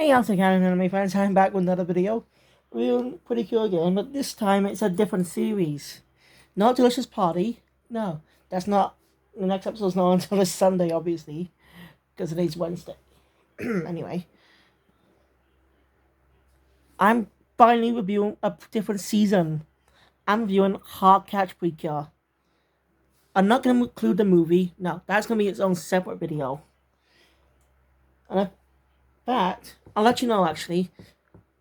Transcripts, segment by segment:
Hey, how's it going, anime fans? I'm back with another video. Real pretty cool again, but this time it's a different series. Not Delicious Party. No, that's not. The next episode's not until this Sunday, obviously, because today's Wednesday. Anyway, I'm finally reviewing a different season. I'm reviewing Heartcatch Precure. I'm not going to include the movie. No, that's going to be its own separate video. And in fact, I'll let you know actually.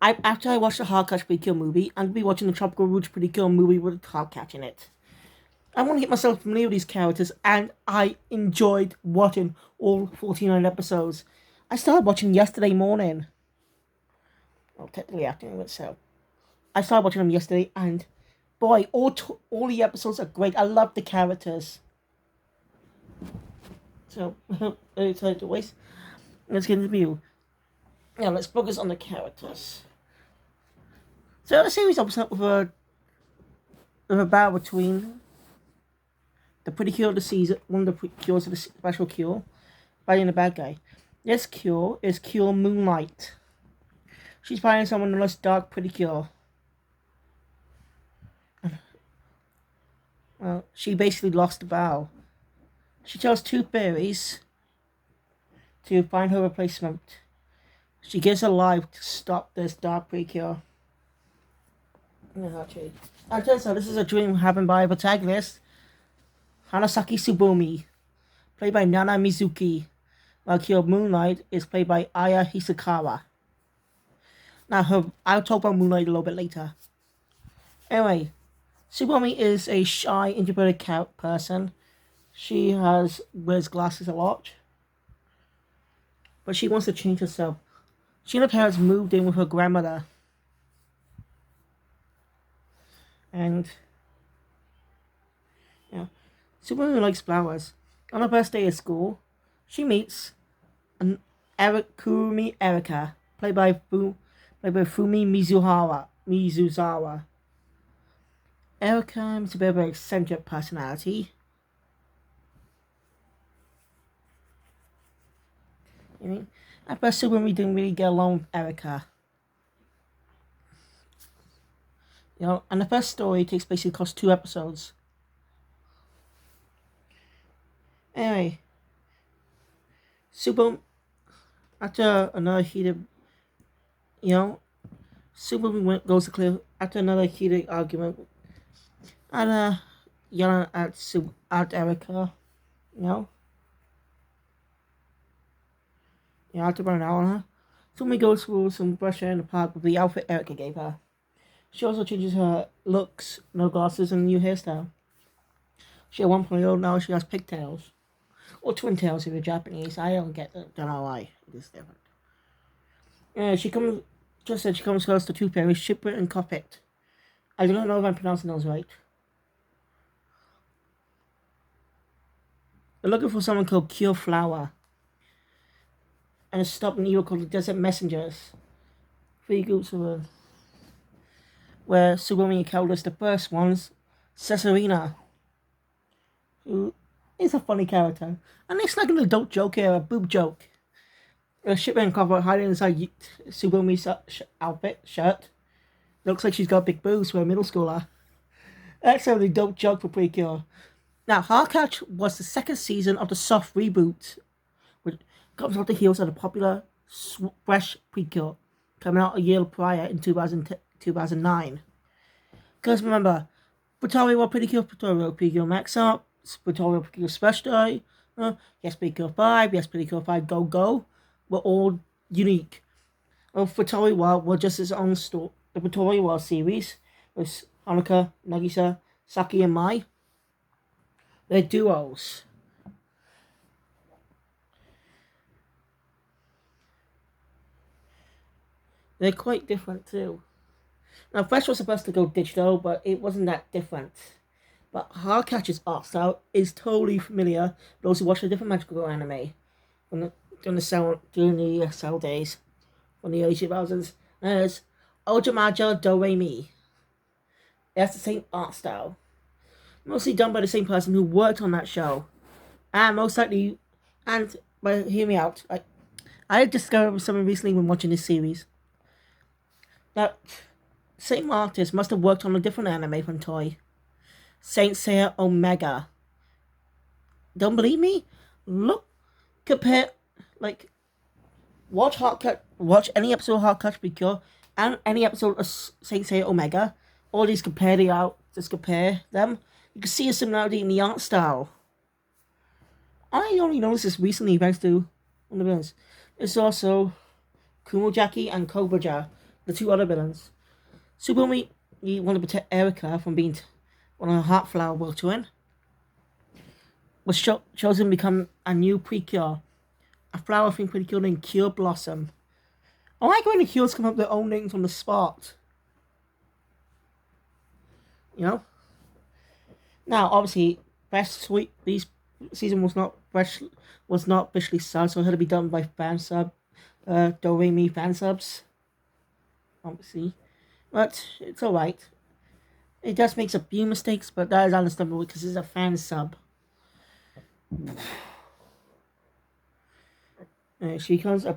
After I watch the Heartcatch Pretty Kill movie, I'm gonna be watching the Tropical Rouge Pretty Kill movie with Heartcatch in it. I want to get myself familiar with these characters, and I enjoyed watching all 49 episodes. I started watching yesterday morning. Well, technically afternoon, but so. I started watching them yesterday, and boy, all the episodes are great. I love the characters. So, let's get into the view. Now, let's focus on the characters. So, the series opens up with a battle between the Pretty Cure of the season, one of the cures of the special cure, fighting the bad guy. This cure is Cure Moonlight. She's fighting someone less dark Pretty Cure. Well, she basically lost the battle. She tells two fairies to find her replacement. She gives her life to stop this dark Pretty Cure. Actually, I tell you so, this is a dream happened by a protagonist, Hanasaki Tsubumi, played by Nana Mizuki, while Cure Moonlight is played by Aya Hisakawa. Now, I'll talk about Moonlight a little bit later. Anyway, Tsubumi is a shy, introverted person. She wears glasses a lot, but she wants to change herself. She and her parents moved in with her grandmother. And Tsubumi likes flowers. On her first day of school, she meets Kurumi Erika, played by Fumi Mizuzawa. Erika is a bit of an eccentric personality. At first, Tsubumi didn't really get along with Erika. And the first story takes place across 2 episodes. Anyway, after another heated, goes to clear after another heated argument, and yelling at Erica, after about an hour on her. Tsubumi goes through some brush in the park with the outfit Erica gave her. She also changes her looks, no glasses, and a new hairstyle. She had 1.0, now she has pigtails. Or twin tails if you're Japanese. I don't know why. It's different. She comes close to two fairies, Shipper and Coppet. I don't know if I'm pronouncing those right. They're looking for someone called Cure Flower. And stop an evil called the Desert Messengers. 3 groups of them. Where Tsubumi encounters the first one's Cesarina, who is a funny character. And it's like an adult joke here, a boob joke. A shipment cover hiding inside Tsubumi's shirt. Looks like she's got big boobs for a middle schooler. That's a adult joke for Precure. Now, Heartcatch was the second season of the soft reboot, which comes off the heels of the popular fresh Precure, coming out a year prior in 2009. Because remember, Precure Precure, Precure Max Up, Precure Precure Special, yes Precure 5, yes Precure 5 Go Go, were all unique. Precure were just its own story. The Precure series with Hanuka, Nagisa, Saki, and Mai. They're duos. They're quite different too. Now, Fresh was supposed to go digital, but it wasn't that different. But Heartcatch's art style is totally familiar for those who watch a different magical anime during the cell days from the early 2000s. There's Ojamaja Do Re Mi. That's the same art style. Mostly done by the same person who worked on that show. And most likely, but hear me out. I discovered something recently when watching this series. That same artist must have worked on a different anime from Toy. Saint Seiya Omega. Don't believe me? Look, compare, like, watch any episode of Heartcatch Precure and any episode of Saint Seiya Omega. All these just compare them. You can see a similarity in the art style. I only noticed this recently thanks to one of the villains. It's also Kumojaki and Kobaja, the two other villains. Tsubumi, you want to protect Erika from being one of her Heartflower will twin, was chosen to become a new Precure, a flower thing Precure named Cure Blossom. I like when the Cures come up with their own names on the spot. You know? Now, obviously, Best Sweet, these season was not officially subbed, so it had to be done by fan sub, Do-Re-Mi fan subs. Obviously. But it's alright. It does make a few mistakes, but that is understandable because it's a fan sub. She becomes a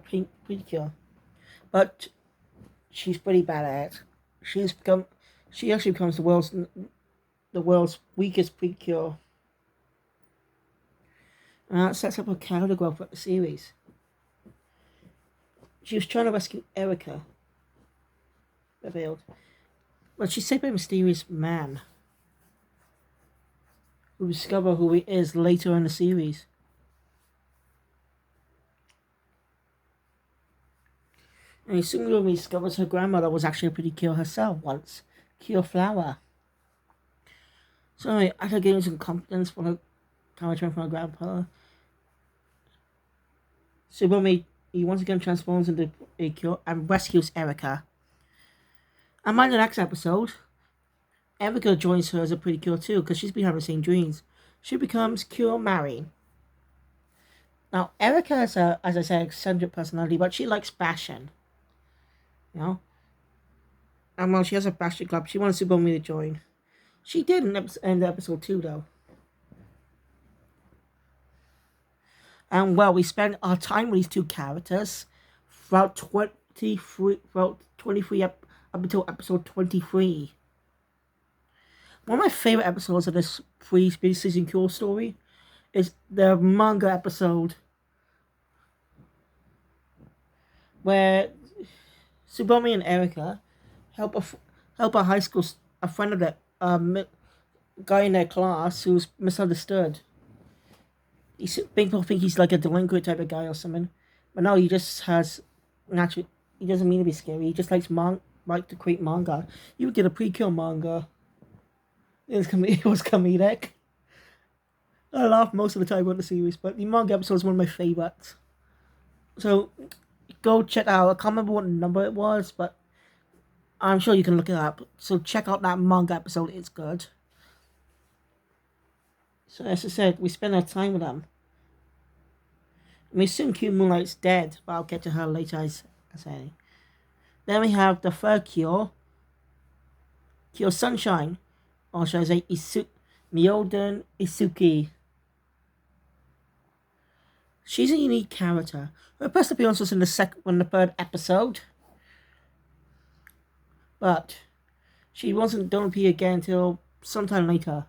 Precure, but she's pretty bad at it. She actually becomes the world's weakest Precure. And that sets up a character growth for the series. She was trying to rescue Erika, revealed, but she's saved by a mysterious man who discover who he is later in the series. And soon discovers her grandmother was actually a Precure herself once, Cure Flower. So anyway, after getting some confidence from her commentary from her grandpa, Tsubumi, he once again transforms into a Cure and rescues Erika. And by the next episode, Erika joins her as a Precure too, because she's been having the same dreams. She becomes Cure Mary. Now, Erika is as I said, eccentric personality, but she likes fashion. You know? And while she has a fashion club, she wants Tsubumi to join. She did in episode 2, though. And well, we spent our time with these two characters throughout 23 up until episode 23. One of my favorite episodes of this pre-season Cure story is the manga episode where Tsubumi and Erika help a high school a friend of the guy in their class who's misunderstood. People think he's like a delinquent type of guy or something, but no, he just has naturally. He doesn't mean to be scary. He just likes to create manga. You would get a Precure manga. It was comedic. I laughed most of the time on the series, but the manga episode is one of my favorites. So go check out. I can't remember what number it was, but I'm sure you can look it up. So check out that manga episode. It's good. So as I said, we spend our time with them. We assume Q Moonlight's dead, but I'll get to her later as I say. Then we have the third Cure, Cure Sunshine, or should I say Myoden Isuki. She's a unique character. Her first appearance was in the third episode, but she don't appear again until sometime later.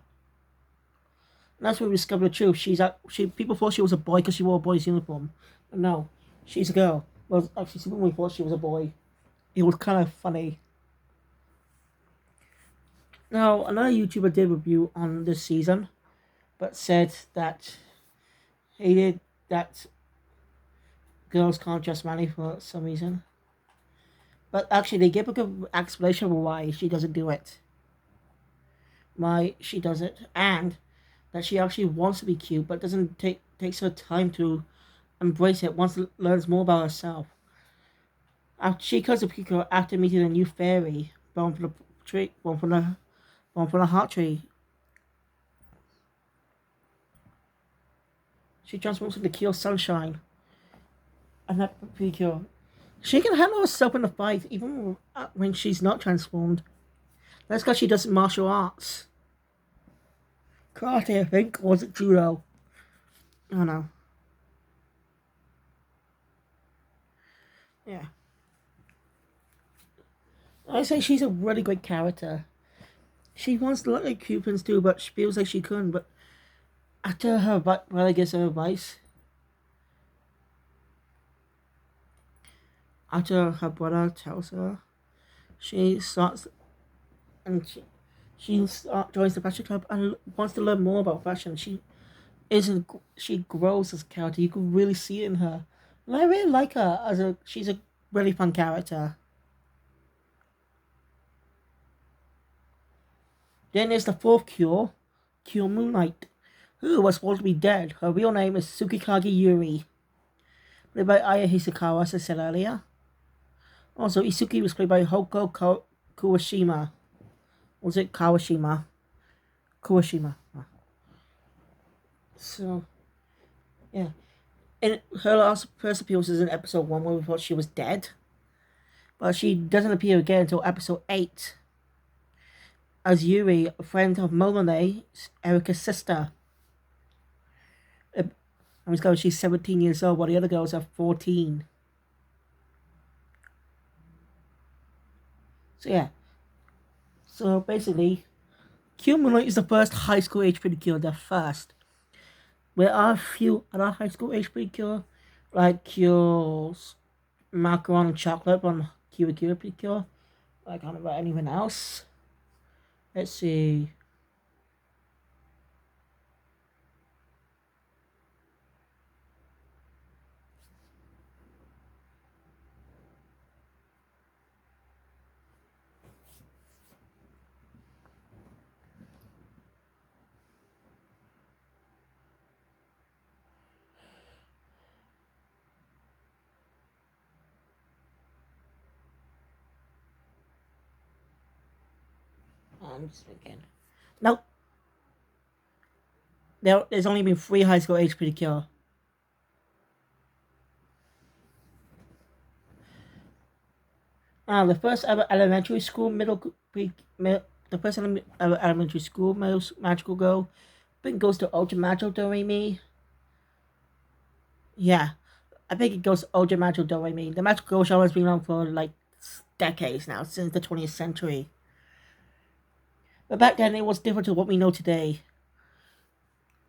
And that's when we discovered the truth. People thought she was a boy because she wore a boy's uniform, but no, she's a girl. Well, actually, some people thought she was a boy. It was kind of funny. Now, another YouTuber did a review on this season, but said that hated that girls can't dress manly for some reason. But actually, they give a good explanation of why she doesn't do it. Why she does it, and that she actually wants to be cute, but doesn't takes her time to embrace it. Wants to learn more about herself. She comes to Precure after meeting a new fairy, born from the tree, born from the heart tree. She transforms into Cure Sunshine, and that Precure. She can handle herself in the fight, even when she's not transformed. That's because she does martial arts. Karate, I think, or was it judo? I don't know. Yeah. I say she's a really great character. She wants to look like Cupid's too, but she feels like she couldn't. But after her brother gives her advice, after her brother tells her, she starts and joins the fashion club and wants to learn more about fashion. Isn't she grows as a character? You can really see it in her. And I really like her as a. She's a really fun character. Then there's the fourth cure, Cure Moonlight, who was supposed to be dead. Her real name is Tsukikage Yuri, played by Aya Hisakawa, as I said earlier. Also, Isuki was played by Kuwashima. Was it Kawashima? Kuwashima. So, yeah. And her last first appearance is in episode 1 where we thought she was dead. But she doesn't appear again until episode 8. As Yuri, a friend of Molone, Erica's sister. I was going, she's 17 years old, while the other girls are 14. So, yeah. So, basically, Moonlight is the first high school age Precure, the first. There are a few other high school age Precure, like Cure's macaron and chocolate on Kira Precure. I can't remember anyone else. Let's see. I'm just thinking. No, there's only been 3 high school age Precure. The first ever elementary school the first ever elementary school magical girl. I think it goes to Ultra Magical Doremi. Yeah, I think it goes to Ultra Magical Doremi. The magical girl show has been on for like decades now, since the 20th century. But back then it was different to what we know today.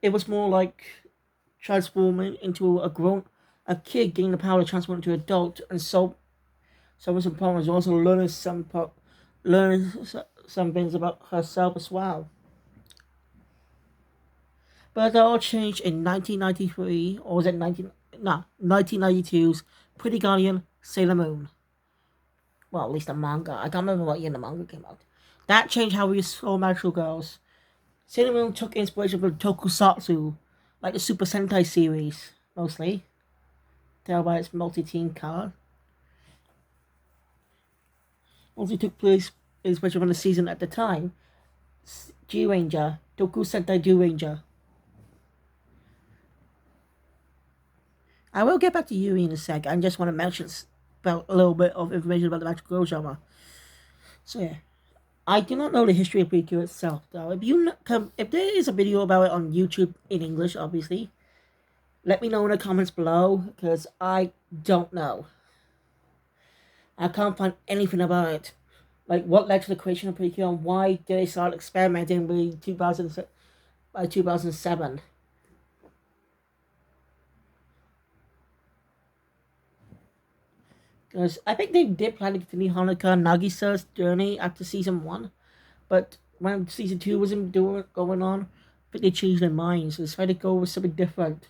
It was more like transforming into a kid getting the power to transform into an adult, and so some problems. Also learning some things about herself as well. But that all changed in 1993, or was it 1992's Pretty Guardian Sailor Moon. Well, at least the manga. I can't remember what year the manga came out. That changed how we saw magical girls. Sailor Moon took inspiration from Tokusatsu, like the Super Sentai series, mostly. Tell by its multi-team color. Also took place inspiration from the season at the time. G-Ranger, Toku Sentai G-Ranger. I will get back to Yuri in a sec. I just want to mention about a little bit of information about the magical girl genre. So yeah, I do not know the history of Precure itself, though. If there is a video about it on YouTube in English, obviously, let me know in the comments below, because I don't know. I can't find anything about it. Like, what led to the creation of Precure, and why did they start experimenting by 2007? Because I think they did plan to continue Hanukkah and Nagisa's journey after season 1, but when season 2 wasn't going on, I think they changed their minds. So they decided to go with something different.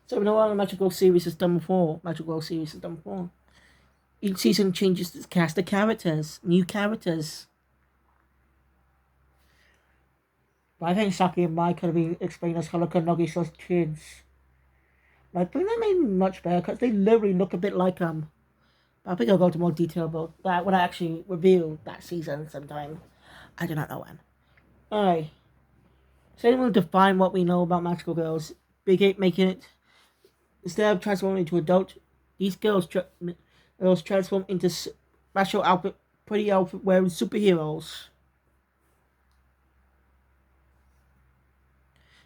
So we know what the Magical series has done before. Each season changes the cast of characters, new characters. But I think Saki and Mai could have been explained as Hanukkah and Nagisa's kids. I think that made much better because they literally look a bit like them. I think I'll go into more detail about that when I actually review that season sometime. I do not know when. Alright. So we'll define what we know about magical girls. Making it, instead of transforming into adult, these girls transform into special pretty outfit wearing superheroes.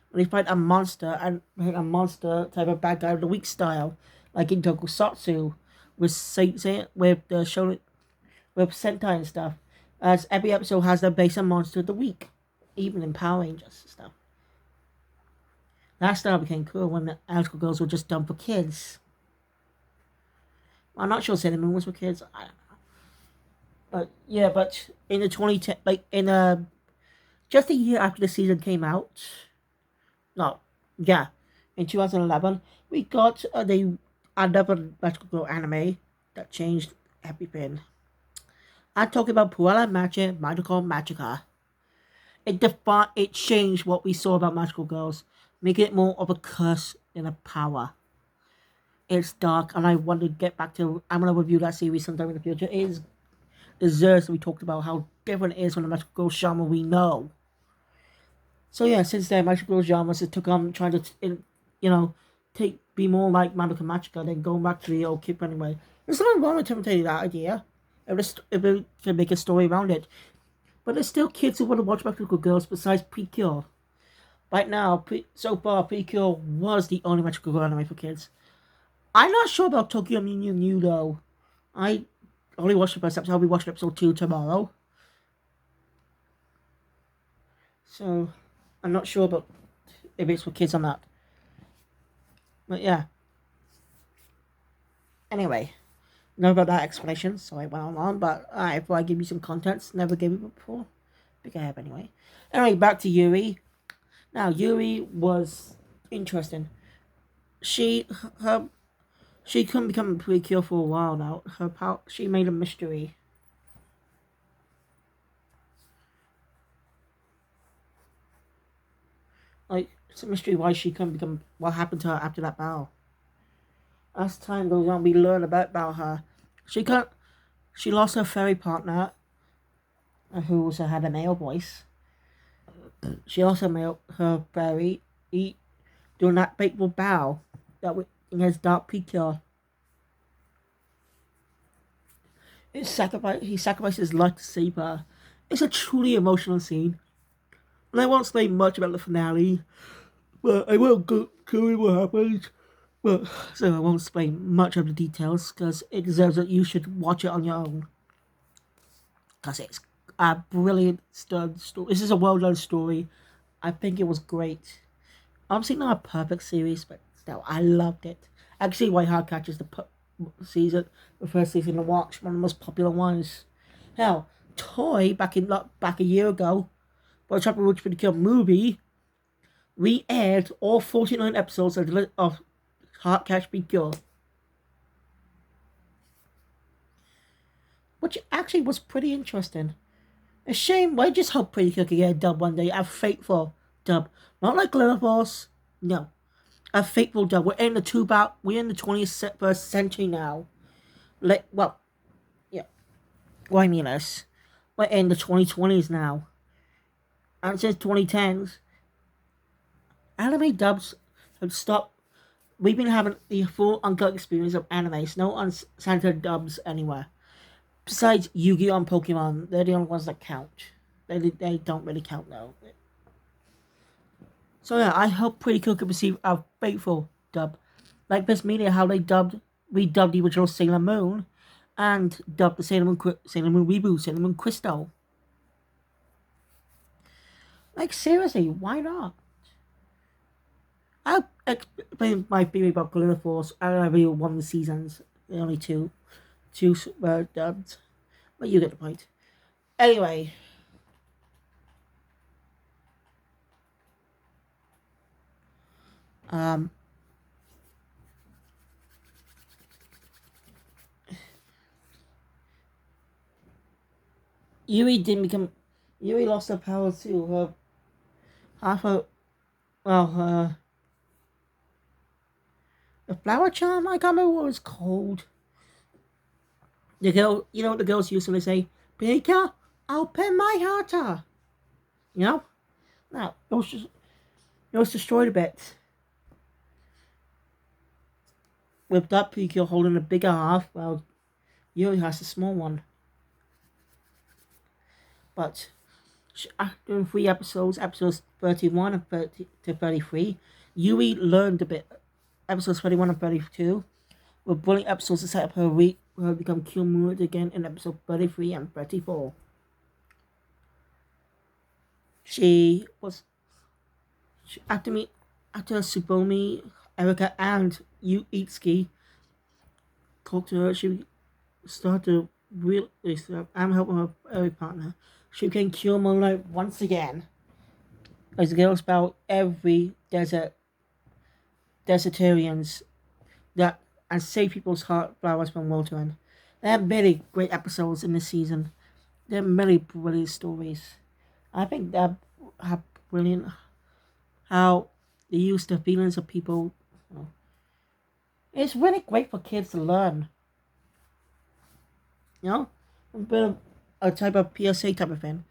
When they fight a monster type of bad guy with a weak style, like in Tokusatsu, with the show with Sentai and stuff, as every episode has their base and monster of the week, even in Power Rangers and stuff. That style became cool when the Electrical Girls were just done for kids. I'm not sure Sailor Moon was for kids. I don't know. But yeah, but in the 2010, just a year after the season came out, no, yeah, in 2011, we got another Electrical Girl anime that changed everything. I'm talking about Puella Magic Magical Magica. It changed what we saw about magical girls, making it more of a curse than a power. It's dark, and I want to get back to. I'm gonna review that series sometime in the future. It is deserves to be talked about how different it is from the magical girl genre we know. So yeah, since then, magical girl genres has took on trying to, be more like Magical Magica, then going back to the old kid anyway. There's nothing wrong with imitating that idea. If it can make a story around it. But there's still kids who want to watch magical girls besides Precure. Right now, so far, Precure was the only magical girl anime for kids. I'm not sure about Tokyo Mew Mew though. I only watched the first episode. I'll be watching episode 2 tomorrow. So, I'm not sure about if it's for kids or not. But yeah. Anyway, enough about that explanation. So I went on, but before I give you some contents, never gave it before. Big I have anyway. Anyway, back to Yuri. Now, Yuri was interesting. She couldn't become a Precure for a while now. She made a mystery. Like, it's a mystery why she couldn't become. What happened to her after that battle? As time goes on, we learn about her. She lost her fairy partner, who also had a male voice. She lost her fairy during that fateful battle against Dark Precure. He sacrificed his life to save her. It's a truly emotional scene. And I won't say much about the finale, but I will go through what happens. But so I won't explain much of the details because it deserves that you should watch it on your own. Because it's a brilliant story. This is a well done story. I think it was great. Obviously not a perfect series, but still, I loved it. I can see why Heartcatch is the first season to watch, one of the most popular ones. Hell, Toy back a year ago, for the Chapter Which Precure movie, we aired all 49 episodes of Heartcatch Precure, which actually was pretty interesting. A shame. I just hope Precure can get a dub one day. A faithful dub, not like Glitter Force. No, a faithful dub. We're in the 21st century now. Yeah. Well, I mean this. We're in the 2020s now, and since 2010s, anime dubs have stopped. We've been having the full uncut experience of anime. No uncensored dubs anywhere. Besides Yu-Gi-Oh! And Pokemon, they're the only ones that count. They don't really count though. So yeah, I hope Precure can receive a faithful dub. Like Best Media, how they redubbed the original Sailor Moon and dubbed the Sailor Moon reboot, Sailor Moon Crystal. Like seriously, why not? I'll explain my theory about Glitter Force. I don't really one of the seasons. The only two were dubbed. But you get the point. Anyway. Yuri lost her power too. The flower charm, I can't remember what it's called. The girl, you know what the girls used to say? Baker, open my heart. You know? Now, it was destroyed a bit. With that Precure holding a bigger half, well, Yuri has a small one. But after 3 episodes 31 and 30 to 33, Yuri learned a bit. Episodes 31 and 32, with brilliant episodes to set up her become Cure Mood again in episode 33 and 34. She was after Tsubomi, Erika, and Yu Itsuki talked to her. She started to really I'm helping her every partner. She became Cure Moonlight once again. As girls about every desertarians that and save people's heart flowers from watering. There are many great episodes in this season. There are many brilliant stories. I think that have brilliant how they use the feelings of people. It's really great for kids to learn. You know, a bit of a type of PSA type of thing.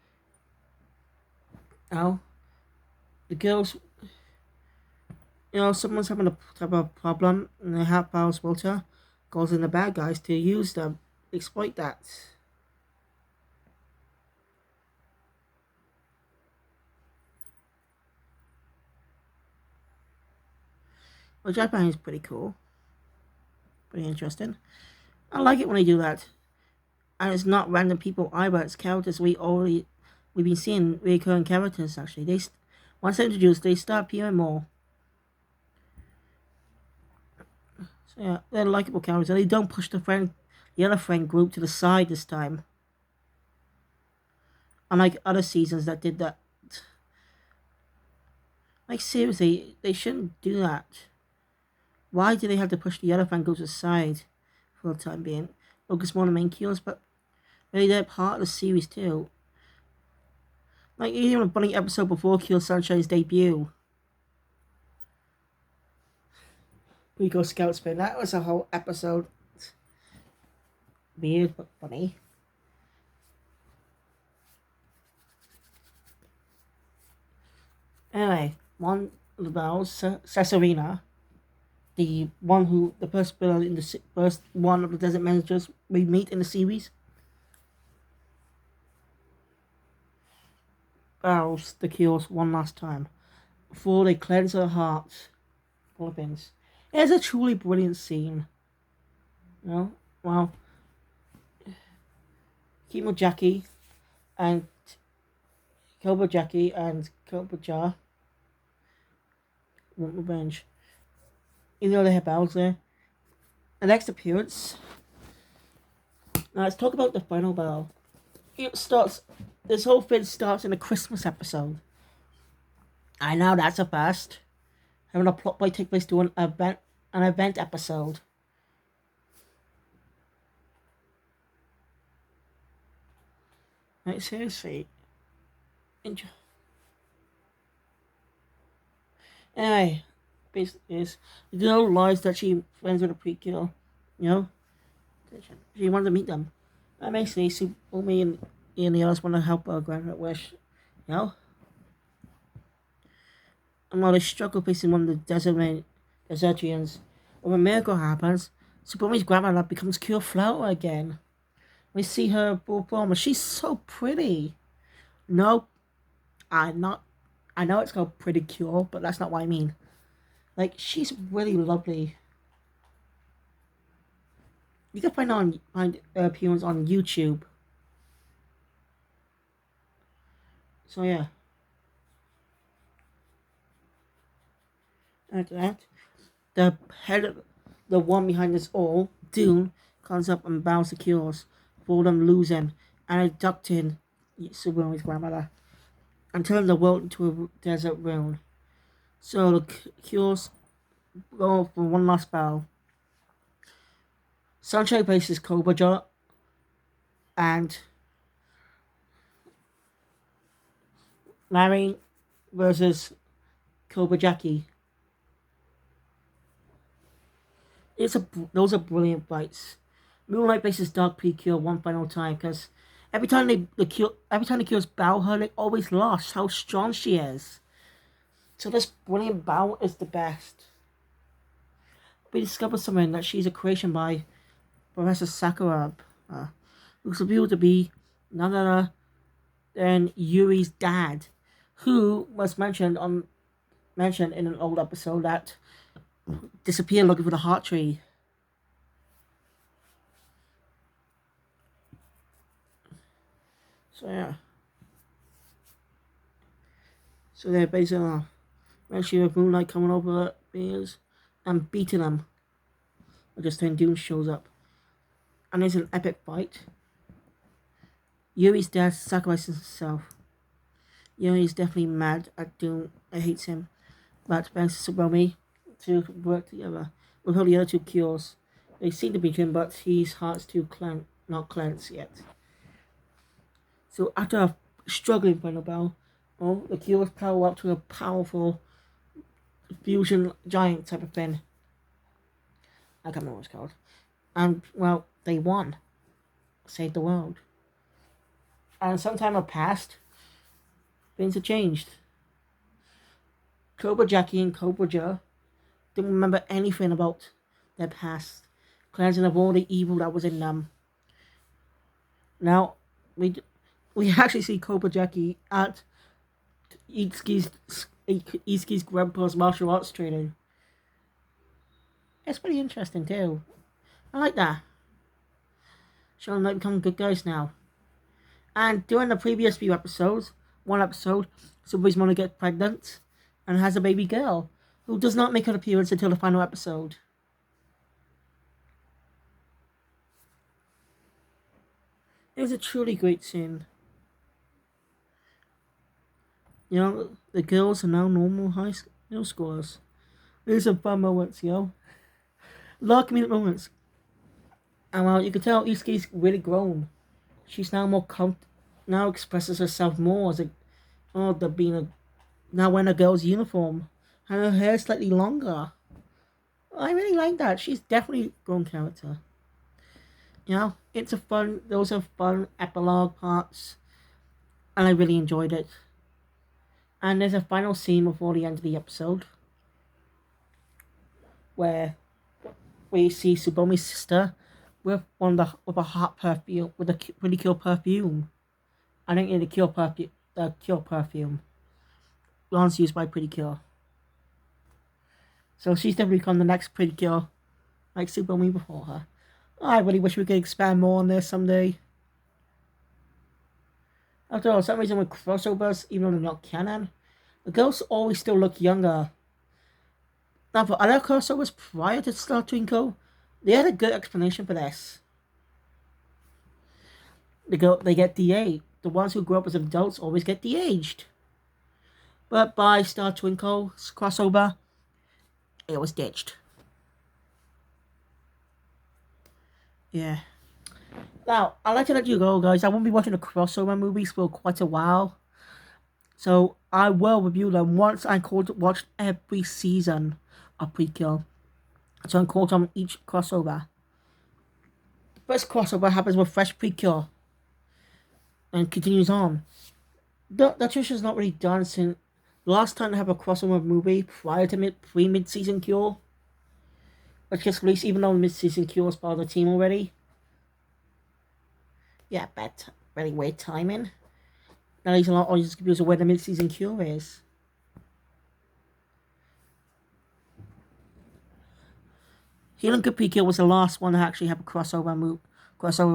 You know, the girls. Someone's having a type of problem and they have powers water, causing the bad guys to use them, exploit that. Which I find is pretty cool. Pretty interesting. I like it when they do that. And it's not random people either, it's characters we've been seeing recurring characters actually. Once they're introduced, they start appearing more. So yeah, they're likable characters. And they don't push the other friend group to the side this time. Unlike other seasons that did that. Like seriously, they shouldn't do that. Why do they have to push the other friend groups aside for the time being? Focus more on the main kills, but really they're part of the series too. Like even a funny episode before Kill Sunshine's debut. We go Scout Spin. That was a whole episode. Weird but funny. Anyway, one of the bells, Cesarina, the first villain in the first one of the desert managers we meet in the series, bows the kills one last time before they cleanse her heart. Philippines. It's a truly brilliant scene. Well, Kimo Jackie and Cobra Jackie and Cobra Jar want revenge. Even though they have battles there. The next appearance. Now let's talk about the final battle. This whole thing starts in a Christmas episode. I know that's a first. Having a plot point take place to an event episode. Like seriously. Anyway, basically is the girl lies that she friends with a Precure. She wanted to meet them. And basically, me and the others want to help her grant her wish. And while they struggle facing one of the desertians, when a miracle happens, Subomi's grandmother becomes Cure Flower again. We see her perform, she's so pretty. No, I know it's called Pretty Cure, but that's not what I mean. Like, she's really lovely. You can find her appearance on YouTube. So yeah. After that, the one behind this all, Dune, comes up and bows the cures for them losing and abducting Subomi's grandmother and turning the world into a desert ruin. So the cures go for one last battle. Sunshine faces Cobra Jar and Larry versus Cobra Jackie. Those are brilliant fights. Moonlight faces Dark Precure one final time because every time the Cures bow her, they always lost. How strong she is. So this brilliant bow is the best. We discover something that she's a creation by Professor Sakura, who's revealed to be none other than Yuri's dad, who was mentioned in an old episode that disappeared looking for the heart tree. So yeah. So they're basically actually with Moonlight coming over beers and beating them. Just then Doom shows up. And there's an epic fight. Yuri's dad sacrifices himself. Yuri's definitely mad at Doom and hates him. But thanks to Subomi to work together with all the other two cures. They seem to beat him, but his heart's too not cleansed yet. So after struggling for a while, the cures power up to a powerful fusion giant type of thing. I can't remember what it's called. And, well, they won. Saved the world. And some time have passed. Things have changed. Cobra Jackie and Cobra Joe didn't remember anything about their past. Cleansing of all the evil that was in them. Now, we actually see Cobra Jackie at Itsuki's grandpa's martial arts training. It's pretty interesting too. I like that. Showing them become good guys now. And during the previous few episodes, one episode, somebody's mom gets pregnant and has a baby girl who does not make an appearance until the final episode. It was a truly great scene. You know, the girls are now normal high school scores. There's some fun moments, you know. A lot of comedic moments. And well, you can tell Itsuki's really grown. She's now more now expresses herself more as now wearing a girl's uniform. And her hair slightly longer. I really like that. She's definitely a grown character. You know, those are fun epilogue parts. And I really enjoyed it. And there's a final scene before the end of the episode. Where we see Subomi's sister with a hot perfume, with a pretty cool perfume. I think the Cure perfume. Once used by Pretty Cure. So she's definitely become the next Pretty Cure, like Subomi before her. I really wish we could expand more on this someday. After all, for some reason with crossovers, even though they're not canon, the girls always still look younger. Now for other crossovers prior to Star Twinkle, they had a good explanation for this. They get de-aged. The ones who grew up as adults always get de-aged. But by Star Twinkle's crossover, it was ditched. Yeah. Now, I'd like to let you go, guys. I won't be watching the crossover movies for quite a while. So, I will review them once I watched every season of Precure. So, I'm caught on each crossover. The first crossover happens with Fresh Precure. And continues on. The tradition's not really done since the last time to have a crossover movie prior to mid-season Cure. Which gets released even though mid-season Cure is part of the team already. Yeah, very weird timing. Now there's a lot of audience confused of where the mid-season Cure is. Healing Good Precure was the last one to actually have a crossover with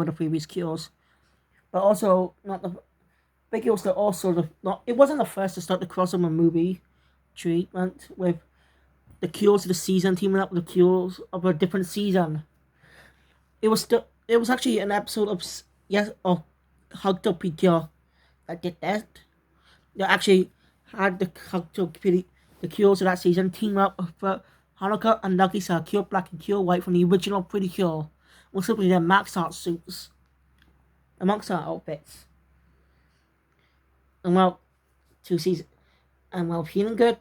the previous Cures. But also, it wasn't the first to start the crossover movie treatment with the Cures of the season teaming up with the Cures of a different season. It was actually an episode of Hugged Up Precure that did that. They actually had the Cures of that season team up with Hanukkah and Nagisa, Cure Black and Cure White from the original Pretty Cure, with simply their max art suits. Amongst our outfits. And well, 2 seasons. And well, feeling good,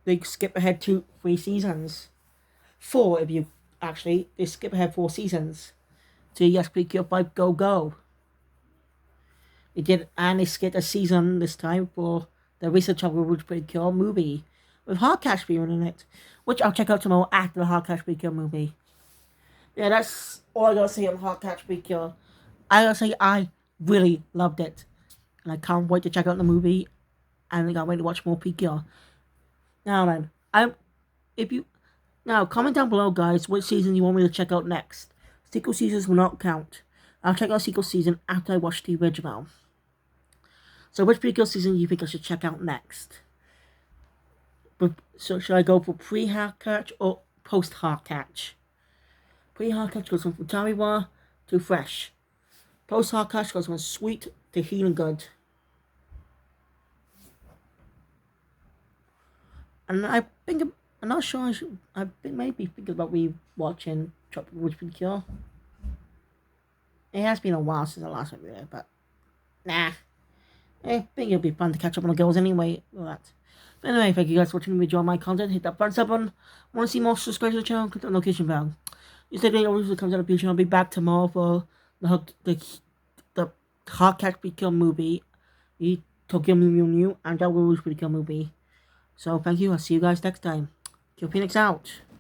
they skip ahead 3 seasons. 4 if you actually, they skip ahead 4 seasons. To Yes Precure 5 Go Go. They skipped a season this time for the recent Trouble with Precure movie. With Heartcatch being in it. Which I'll check out tomorrow after the Heartcatch Precure movie. Yeah, that's all I gotta say on Heartcatch Precure. I gotta say, I really loved it. And I can't wait to check out the movie. And I can't wait to watch more Precure. Now then, comment down below, guys, which season you want me to check out next. Sequel seasons will not count. I'll check out sequel season after I watch the original. So which Precure season do you think I should check out next? So should I go for pre-Heartcatch or post-Heartcatch? Pre-Heartcatch goes from Futariwa to fresh. Post-Heartcatch goes from sweet to healing good. And I think I'm not sure. I think maybe thinking about rewatching Tropical Witch Precure. It has been a while since I last went there, but nah. I think it'll be fun to catch up on the girls anyway. All that. But anyway, thank you guys for watching. If you enjoy my content, hit that thumbs up button. Want to see more? Subscribe to the channel. Click the notification bell. You said it always comes out of the future. I'll be back tomorrow for the Heartcatch Precure movie, the Tokyo Mew Mew Mew, and Double Rouge Precure movie. So thank you. I'll see you guys next time. Kill Phoenix out.